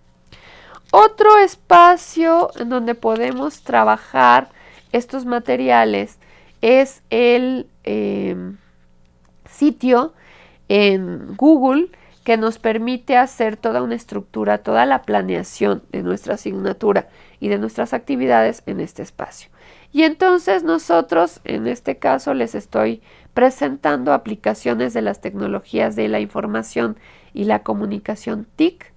Otro espacio en donde podemos trabajar estos materiales es el sitio en Google que nos permite hacer toda una estructura, toda la planeación de nuestra asignatura y de nuestras actividades en este espacio. Y entonces nosotros, en este caso, les estoy presentando aplicaciones de las tecnologías de la información y la comunicación TIC.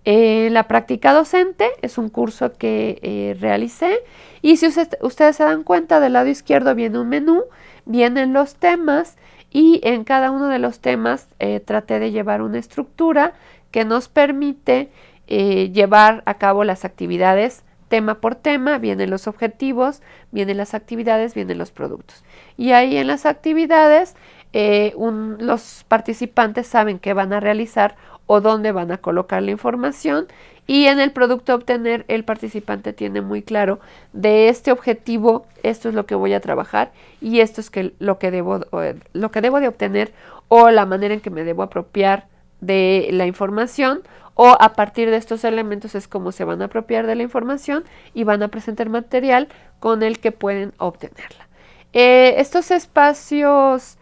La práctica docente es un curso que realicé y si ustedes se dan cuenta, del lado izquierdo viene un menú, vienen los temas y en cada uno de los temas traté de llevar una estructura que nos permite llevar a cabo las actividades tema por tema. Vienen los objetivos, vienen las actividades, vienen los productos. Y ahí en las actividades los participantes saben qué van a realizar o dónde van a colocar la información, y en el producto a obtener el participante tiene muy claro de este objetivo, esto es lo que voy a trabajar y esto es lo que debo de obtener o la manera en que me debo apropiar de la información, o a partir de estos elementos es como se van a apropiar de la información y van a presentar material con el que pueden obtenerla. Estos espacios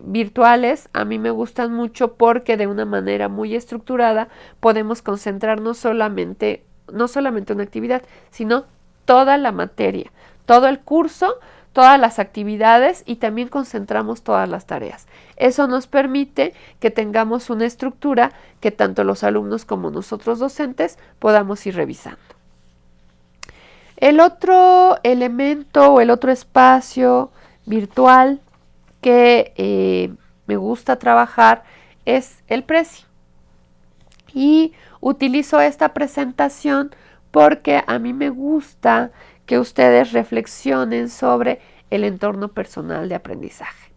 virtuales a mí me gustan mucho porque de una manera muy estructurada podemos concentrar no solamente una actividad, sino toda la materia, todo el curso, todas las actividades, y también concentramos todas las tareas. Eso nos permite que tengamos una estructura que tanto los alumnos como nosotros docentes podamos ir revisando. El otro elemento o el otro espacio virtual que me gusta trabajar es el Prezi. Y utilizo esta presentación porque a mí me gusta que ustedes reflexionen sobre el entorno personal de aprendizaje.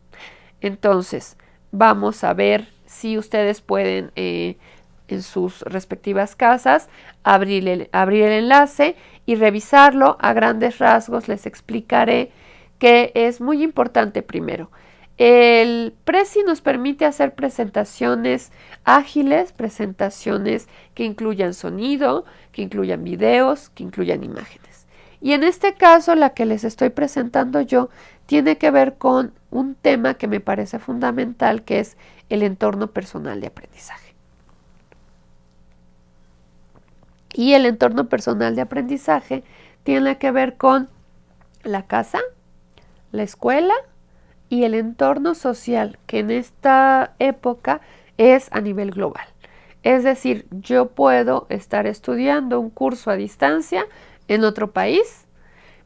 Entonces, vamos a ver si ustedes pueden en sus respectivas casas abrir el enlace y revisarlo. A grandes rasgos les explicaré que es muy importante primero. El Prezi nos permite hacer presentaciones ágiles, presentaciones que incluyan sonido, que incluyan videos, que incluyan imágenes. Y en este caso, la que les estoy presentando yo tiene que ver con un tema que me parece fundamental, que es el entorno personal de aprendizaje. Y el entorno personal de aprendizaje tiene que ver con la casa, la escuela y el entorno social, que en esta época es a nivel global. Es decir, yo puedo estar estudiando un curso a distancia en otro país,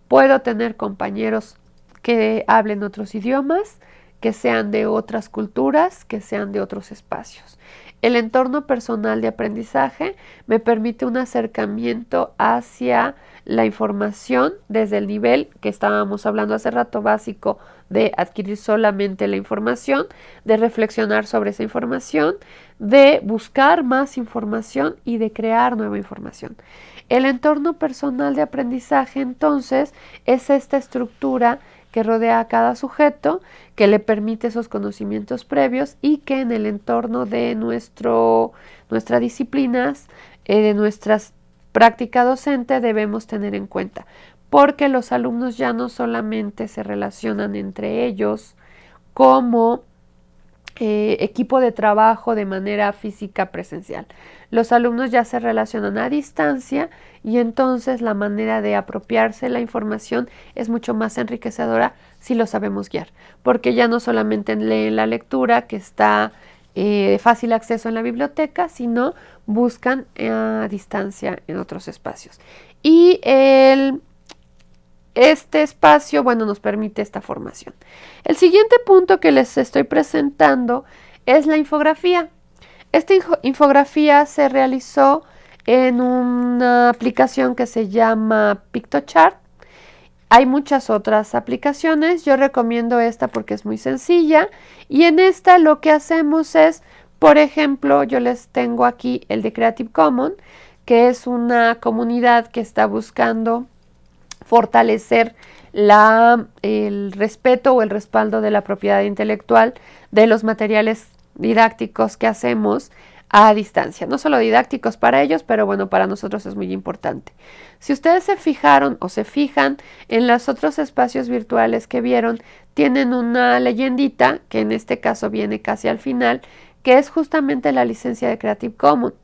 puedo tener compañeros que hablen otros idiomas, que sean de otras culturas, que sean de otros espacios. El entorno personal de aprendizaje me permite un acercamiento hacia la información desde el nivel que estábamos hablando hace rato, básico, de adquirir solamente la información, de reflexionar sobre esa información, de buscar más información y de crear nueva información. El entorno personal de aprendizaje, entonces, es esta estructura que rodea a cada sujeto, que le permite esos conocimientos previos y que en el entorno de nuestras disciplinas, de nuestra práctica docente debemos tener en cuenta, porque los alumnos ya no solamente se relacionan entre ellos como equipo de trabajo de manera física presencial. Los alumnos ya se relacionan a distancia y entonces la manera de apropiarse la información es mucho más enriquecedora si lo sabemos guiar, porque ya no solamente leen la lectura que está de fácil acceso en la biblioteca, sino buscan a distancia en otros espacios. Y este espacio, nos permite esta formación. El siguiente punto que les estoy presentando es la infografía. Esta infografía se realizó en una aplicación que se llama PictoChart. Hay muchas otras aplicaciones, yo recomiendo esta porque es muy sencilla, y en esta lo que hacemos es, por ejemplo, yo les tengo aquí el de Creative Commons, que es una comunidad que está buscando fortalecer el respeto o el respaldo de la propiedad intelectual de los materiales didácticos que hacemos a distancia. No solo didácticos para ellos, pero bueno, para nosotros es muy importante. Si ustedes se fijaron o se fijan en los otros espacios virtuales que vieron, tienen una leyendita, que en este caso viene casi al final, que es justamente la licencia de Creative Commons.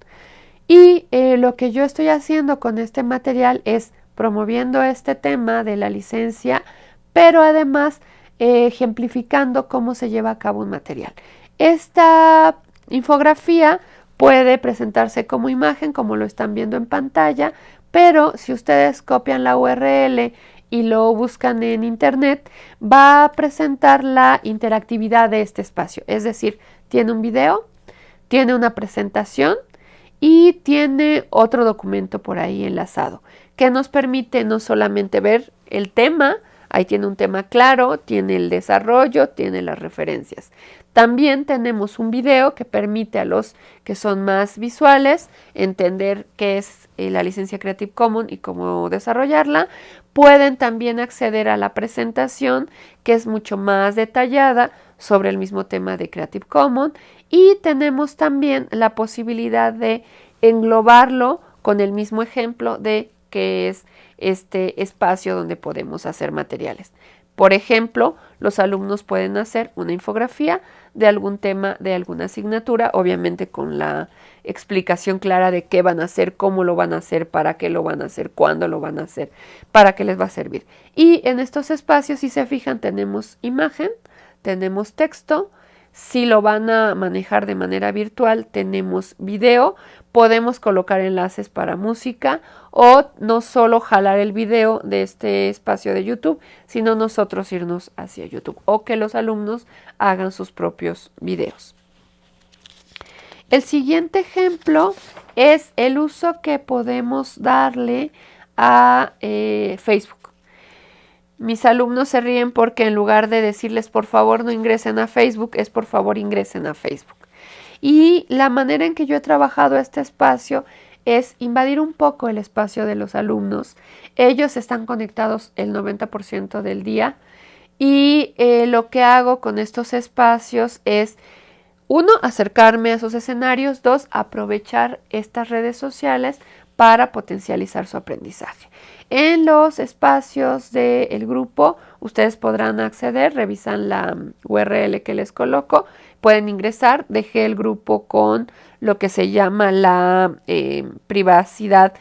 Y lo que yo estoy haciendo con este material es promoviendo este tema de la licencia, pero además ejemplificando cómo se lleva a cabo un material. Esta infografía puede presentarse como imagen, como lo están viendo en pantalla, pero si ustedes copian la URL y lo buscan en internet, va a presentar la interactividad de este espacio. Es decir, tiene un video, tiene una presentación y tiene otro documento por ahí enlazado, que nos permite no solamente ver el tema, ahí tiene un tema claro, tiene el desarrollo, tiene las referencias. También tenemos un video que permite a los que son más visuales entender qué es la licencia Creative Commons y cómo desarrollarla. Pueden también acceder a la presentación, que es mucho más detallada sobre el mismo tema de Creative Commons, y tenemos también la posibilidad de englobarlo con el mismo ejemplo de que es este espacio donde podemos hacer materiales. Por ejemplo, los alumnos pueden hacer una infografía de algún tema, de alguna asignatura, obviamente con la explicación clara de qué van a hacer, cómo lo van a hacer, para qué lo van a hacer, cuándo lo van a hacer, para qué les va a servir. Y en estos espacios, si se fijan, tenemos imagen, tenemos texto. Si lo van a manejar de manera virtual, tenemos video, podemos colocar enlaces para música o no solo jalar el video de este espacio de YouTube, sino nosotros irnos hacia YouTube o que los alumnos hagan sus propios videos. El siguiente ejemplo es el uso que podemos darle a Facebook. Mis alumnos se ríen porque en lugar de decirles por favor no ingresen a Facebook, es por favor ingresen a Facebook. Y la manera en que yo he trabajado este espacio es invadir un poco el espacio de los alumnos. Ellos están conectados el 90% del día y lo que hago con estos espacios es, 1, acercarme a esos escenarios, 2, aprovechar estas redes sociales para potencializar su aprendizaje. En los espacios del grupo ustedes podrán acceder, revisan la URL que les coloco, pueden ingresar. Dejé el grupo con lo que se llama la privacidad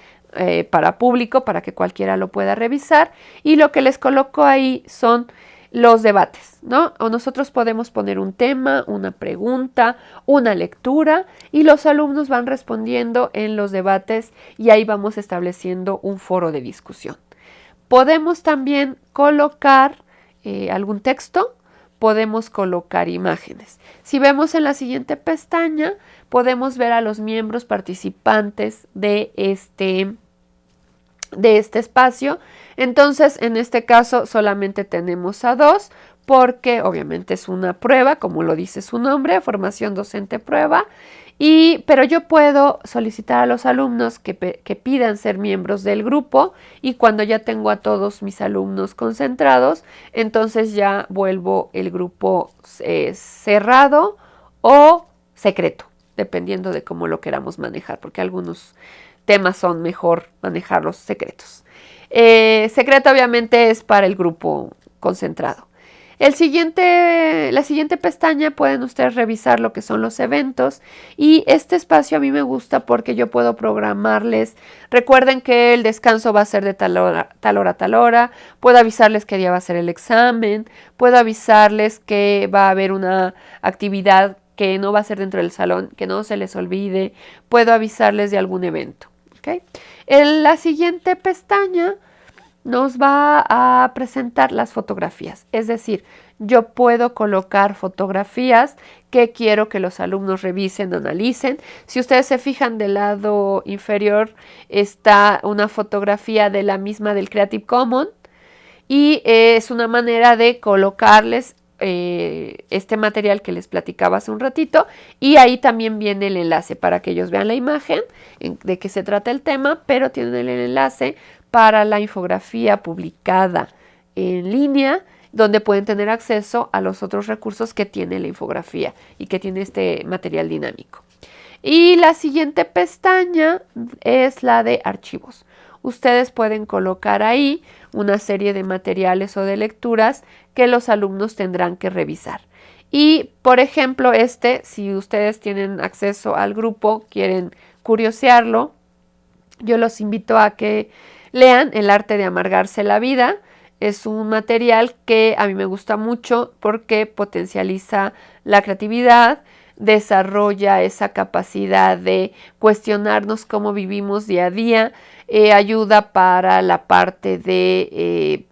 para público, para que cualquiera lo pueda revisar, y lo que les coloco ahí son los debates, ¿no? O nosotros podemos poner un tema, una pregunta, una lectura, y los alumnos van respondiendo en los debates y ahí vamos estableciendo un foro de discusión. Podemos también colocar algún texto, podemos colocar imágenes. Si vemos en la siguiente pestaña, podemos ver a los miembros participantes de este espacio. Entonces, en este caso solamente tenemos a 2, porque obviamente es una prueba, como lo dice su nombre, formación docente prueba, pero yo puedo solicitar a los alumnos que pidan ser miembros del grupo, y cuando ya tengo a todos mis alumnos concentrados, entonces ya vuelvo el grupo cerrado o secreto, dependiendo de cómo lo queramos manejar, porque algunos temas son mejor manejarlos secretos. Secreto obviamente es para el grupo concentrado. La siguiente pestaña pueden ustedes revisar lo que son los eventos, y este espacio a mí me gusta porque yo puedo programarles. Recuerden que el descanso va a ser de tal hora a tal hora, puedo avisarles qué día va a ser el examen, puedo avisarles que va a haber una actividad que no va a ser dentro del salón, que no se les olvide, puedo avisarles de algún evento. ¿Okay? En la siguiente pestaña nos va a presentar las fotografías, es decir, yo puedo colocar fotografías que quiero que los alumnos revisen, analicen. Si ustedes se fijan, del lado inferior está una fotografía de la misma del Creative Commons, y es una manera de colocarles este material que les platicaba hace un ratito, y ahí también viene el enlace para que ellos vean la imagen de qué se trata el tema, pero tienen el enlace para la infografía publicada en línea, donde pueden tener acceso a los otros recursos que tiene la infografía y que tiene este material dinámico. Y la siguiente pestaña es la de archivos. Ustedes pueden colocar ahí una serie de materiales o de lecturas que los alumnos tendrán que revisar. Y, por ejemplo, si ustedes tienen acceso al grupo, quieren curiosearlo, yo los invito a que lean El arte de amargarse la vida. Es un material que a mí me gusta mucho porque potencializa la creatividad, desarrolla esa capacidad de cuestionarnos cómo vivimos día a día, ayuda para la parte de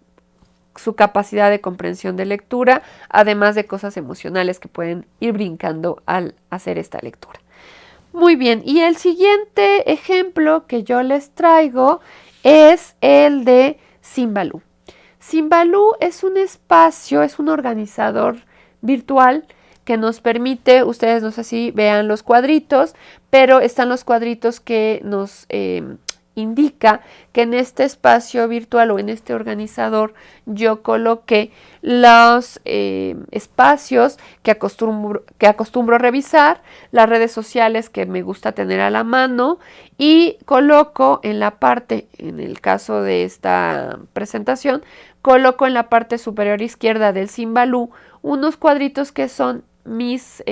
su capacidad de comprensión de lectura, además de cosas emocionales que pueden ir brincando al hacer esta lectura. Muy bien, y el siguiente ejemplo que yo les traigo es el de Symbaloo. Symbaloo es un espacio, es un organizador virtual que nos permite, ustedes no sé si vean los cuadritos, pero están los cuadritos que nos indica que en este espacio virtual o en este organizador yo coloqué los espacios que acostumbro revisar, las redes sociales que me gusta tener a la mano, y coloco en la parte, en el caso de esta presentación, coloco en la parte superior izquierda del Symbaloo unos cuadritos que son mis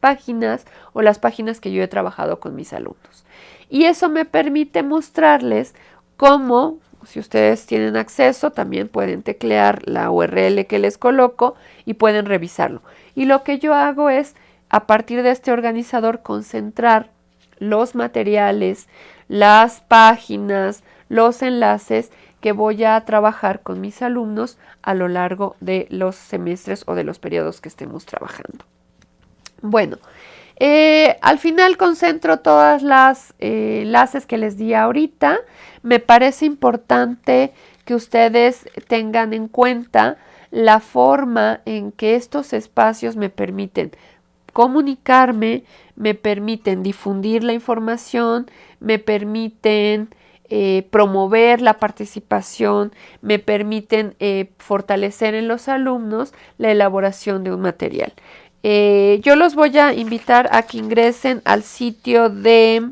páginas o las páginas que yo he trabajado con mis alumnos. Y eso me permite mostrarles cómo, si ustedes tienen acceso, también pueden teclear la URL que les coloco y pueden revisarlo. Y lo que yo hago es, a partir de este organizador, concentrar los materiales, las páginas, los enlaces que voy a trabajar con mis alumnos a lo largo de los semestres o de los periodos que estemos trabajando. Bueno, al final concentro todas las enlaces que les di ahorita. Me parece importante que ustedes tengan en cuenta la forma en que estos espacios me permiten comunicarme, me permiten difundir la información, me permiten promover la participación, me permiten fortalecer en los alumnos la elaboración de un material. Yo los voy a invitar a que ingresen al sitio de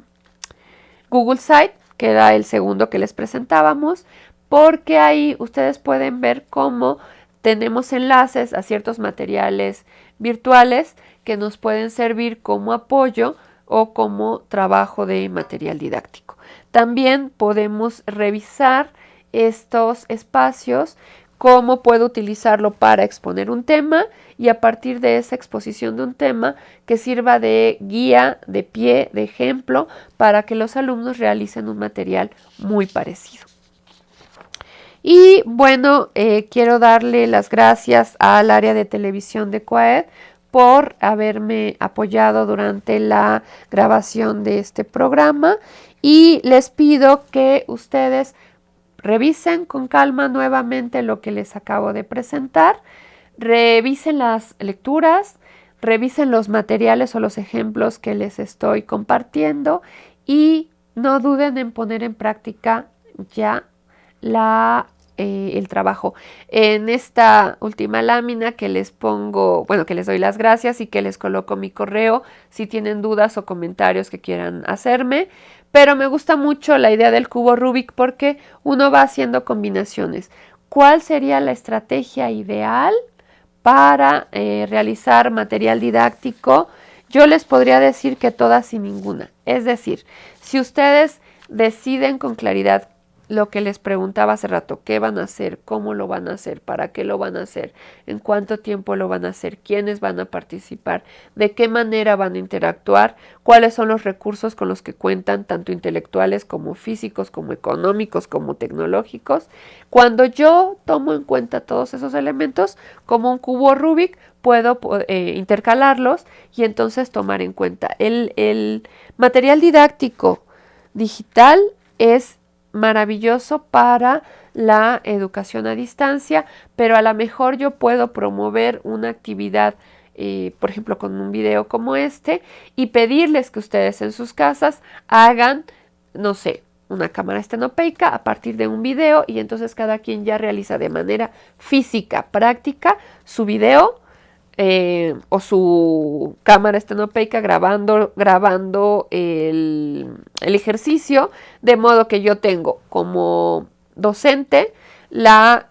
Google Site, que era el segundo que les presentábamos, porque ahí ustedes pueden ver cómo tenemos enlaces a ciertos materiales virtuales que nos pueden servir como apoyo o como trabajo de material didáctico. También podemos revisar estos espacios, cómo puedo utilizarlo para exponer un tema y a partir de esa exposición de un tema que sirva de guía, de pie, de ejemplo para que los alumnos realicen un material muy parecido. Y bueno, quiero darle las gracias al área de televisión de CUAED por haberme apoyado durante la grabación de este programa y les pido que ustedes revisen con calma nuevamente lo que les acabo de presentar, revisen las lecturas, revisen los materiales o los ejemplos que les estoy compartiendo y no duden en poner en práctica ya el trabajo. En esta última lámina que les pongo, bueno, que les doy las gracias y que les coloco mi correo si tienen dudas o comentarios que quieran hacerme. Pero me gusta mucho la idea del cubo Rubik porque uno va haciendo combinaciones. ¿Cuál sería la estrategia ideal para realizar material didáctico? Yo les podría decir que todas y ninguna. Es decir, si ustedes deciden con claridad lo que les preguntaba hace rato, qué van a hacer, cómo lo van a hacer, para qué lo van a hacer, en cuánto tiempo lo van a hacer, quiénes van a participar, de qué manera van a interactuar, cuáles son los recursos con los que cuentan, tanto intelectuales como físicos, como económicos, como tecnológicos. Cuando yo tomo en cuenta todos esos elementos, como un cubo Rubik, puedo intercalarlos y entonces tomar en cuenta. El material didáctico digital es maravilloso para la educación a distancia, pero a lo mejor yo puedo promover una actividad, por ejemplo, con un video como este, y pedirles que ustedes en sus casas hagan, no sé, una cámara estenopeica a partir de un video, y entonces cada quien ya realiza de manera física, práctica, su video o su cámara estenopeica grabando el ejercicio, de modo que yo tengo como docente la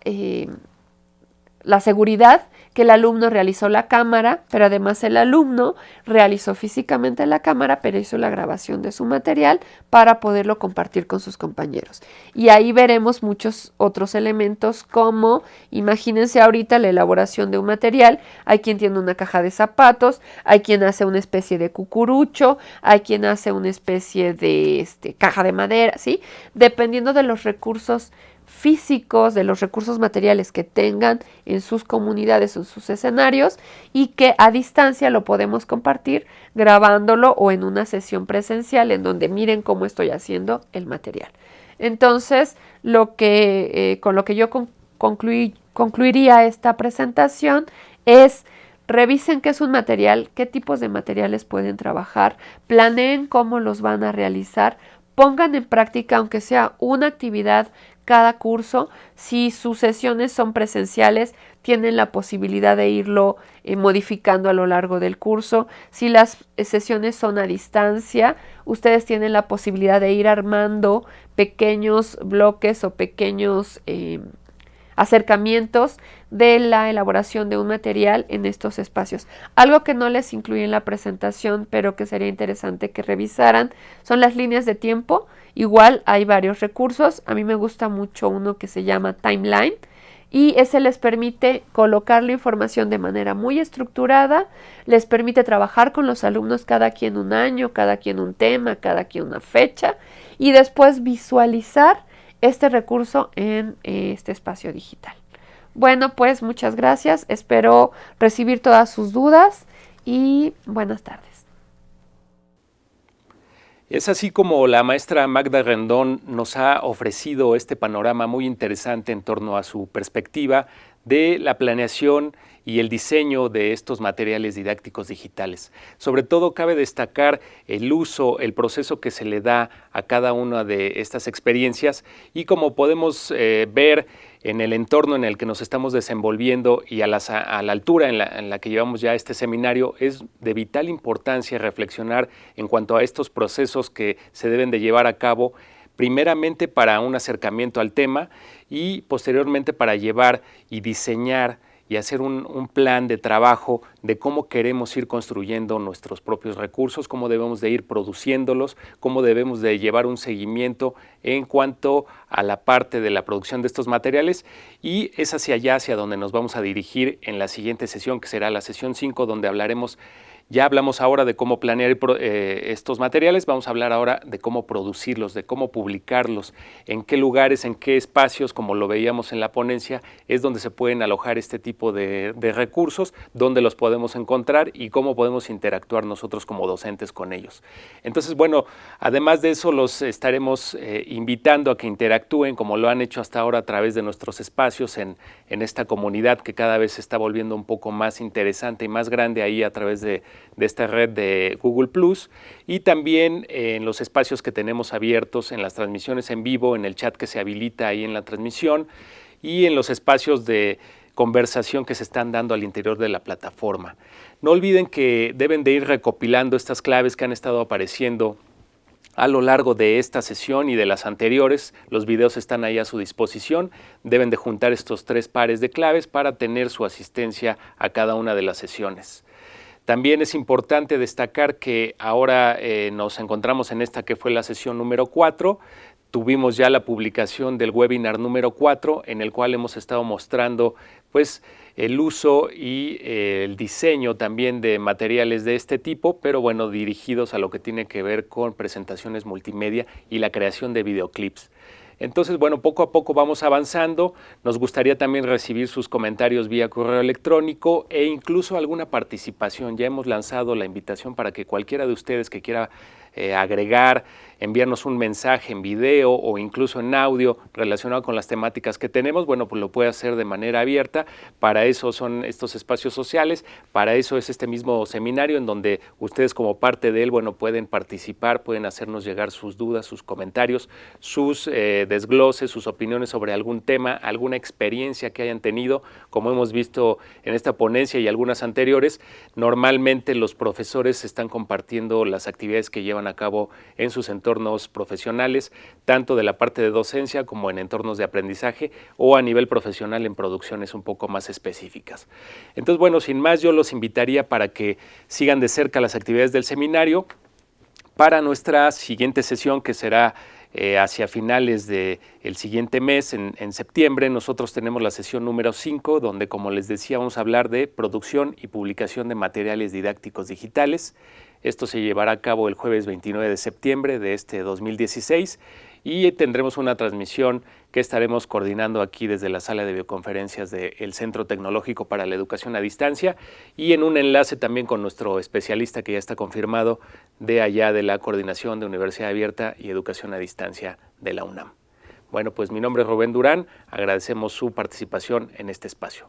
seguridad que el alumno realizó la cámara, pero además el alumno realizó físicamente la cámara, pero hizo la grabación de su material para poderlo compartir con sus compañeros. Y ahí veremos muchos otros elementos como, imagínense ahorita la elaboración de un material, hay quien tiene una caja de zapatos, hay quien hace una especie de cucurucho, hay quien hace una especie de caja de madera, ¿sí? Dependiendo de los recursos físicos, de los recursos materiales que tengan en sus comunidades, en sus escenarios, y que a distancia lo podemos compartir grabándolo o en una sesión presencial en donde miren cómo estoy haciendo el material. Entonces, con lo que yo concluiría esta presentación es: revisen qué es un material, qué tipos de materiales pueden trabajar, planeen cómo los van a realizar, pongan en práctica, aunque sea una actividad cada curso. Si sus sesiones son presenciales, tienen la posibilidad de irlo modificando a lo largo del curso. Si las sesiones son a distancia, ustedes tienen la posibilidad de ir armando pequeños bloques o pequeños acercamientos de la elaboración de un material en estos espacios. Algo que no les incluí en la presentación, pero que sería interesante que revisaran, son las líneas de tiempo. Igual hay varios recursos. A mí me gusta mucho uno que se llama Timeline, y ese les permite colocar la información de manera muy estructurada, les permite trabajar con los alumnos, cada quien un año, cada quien un tema, cada quien una fecha, y después visualizar este recurso en este espacio digital. Bueno, pues muchas gracias, espero recibir todas sus dudas y buenas tardes. Es así como la maestra Magda Rendón nos ha ofrecido este panorama muy interesante en torno a su perspectiva de la planeación y el diseño de estos materiales didácticos digitales. Sobre todo cabe destacar el uso, el proceso que se le da a cada una de estas experiencias, y como podemos ver en el entorno en el que nos estamos desenvolviendo y a la altura en la que llevamos ya este seminario, es de vital importancia reflexionar en cuanto a estos procesos que se deben de llevar a cabo, primeramente para un acercamiento al tema y posteriormente para llevar y diseñar y hacer un plan de trabajo de cómo queremos ir construyendo nuestros propios recursos, cómo debemos de ir produciéndolos, cómo debemos de llevar un seguimiento en cuanto a la parte de la producción de estos materiales, y es hacia allá, hacia donde nos vamos a dirigir en la siguiente sesión, que será la sesión 5, donde hablaremos. Ya hablamos ahora de cómo planear estos materiales, vamos a hablar ahora de cómo producirlos, de cómo publicarlos, en qué lugares, en qué espacios, como lo veíamos en la ponencia, es donde se pueden alojar este tipo de recursos, dónde los podemos encontrar y cómo podemos interactuar nosotros como docentes con ellos. Entonces, bueno, además de eso, los estaremos invitando a que interactúen, como lo han hecho hasta ahora a través de nuestros espacios en esta comunidad que cada vez se está volviendo un poco más interesante y más grande ahí a través de esta red de Google+, y también en los espacios que tenemos abiertos en las transmisiones en vivo, en el chat que se habilita ahí en la transmisión y en los espacios de conversación que se están dando al interior de la plataforma. No olviden que deben de ir recopilando estas claves que han estado apareciendo a lo largo de esta sesión y de las anteriores. Los videos están ahí a su disposición. Deben de juntar estos 3 pares de claves para tener su asistencia a cada una de las sesiones. También es importante destacar que ahora nos encontramos en esta que fue la sesión número 4. Tuvimos ya la publicación del webinar número 4, en el cual hemos estado mostrando pues el uso y el diseño también de materiales de este tipo, pero bueno, dirigidos a lo que tiene que ver con presentaciones multimedia y la creación de videoclips. Entonces, bueno, poco a poco vamos avanzando. Nos gustaría también recibir sus comentarios vía correo electrónico e incluso alguna participación. Ya hemos lanzado la invitación para que cualquiera de ustedes que quiera agregar, enviarnos un mensaje en video o incluso en audio relacionado con las temáticas que tenemos, bueno, pues lo puede hacer de manera abierta. Para eso son estos espacios sociales, para eso es este mismo seminario en donde ustedes como parte de él, bueno, pueden participar, pueden hacernos llegar sus dudas, sus comentarios, sus desgloses, sus opiniones sobre algún tema, alguna experiencia que hayan tenido. Como hemos visto en esta ponencia y algunas anteriores, normalmente los profesores están compartiendo las actividades que llevan a cabo en sus entornos profesionales, tanto de la parte de docencia como en entornos de aprendizaje o a nivel profesional en producciones un poco más específicas. Entonces, bueno, sin más, yo los invitaría para que sigan de cerca las actividades del seminario. Para nuestra siguiente sesión, que será hacia finales del siguiente mes, en septiembre, nosotros tenemos la sesión número 5, donde, como les decía, vamos a hablar de producción y publicación de materiales didácticos digitales. Esto se llevará a cabo el jueves 29 de septiembre de este 2016 y tendremos una transmisión que estaremos coordinando aquí desde la sala de videoconferencias del Centro Tecnológico para la Educación a Distancia y en un enlace también con nuestro especialista que ya está confirmado de allá de la Coordinación de Universidad Abierta y Educación a Distancia de la UNAM. Bueno, pues mi nombre es Rubén Durán, agradecemos su participación en este espacio.